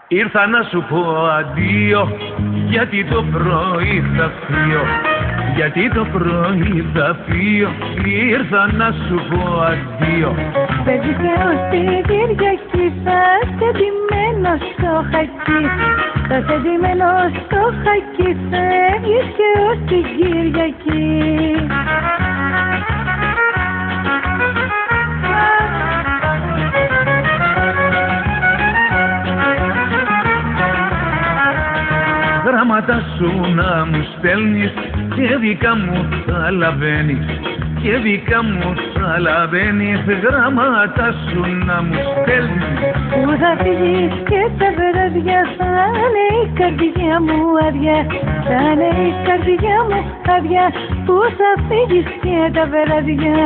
Ήρθα να σου πω αντίο, γιατί το πρωί θα φύγω. Γιατί το πρωί θα φύγω, ήρθα να σου πω αντίο. Φεύγεις και ως την Κυριακή, θα σε ντυμένο στο χακί. Θα σε ντυμένο στο χακί, φεύγεις και ως την Κυριακή. Γράμματα σου να μου στέλνεις και δικά μου θα λαβαίνεις. Και δικά μου θα λαβαίνεις, γράμματα σου να μου στέλνεις. Που θα φύγεις και τα βράδια θα είναι η καρδιά μου άδεια. Θα είναι η καρδιά μου άδεια, που θα φύγεις και τα βράδια.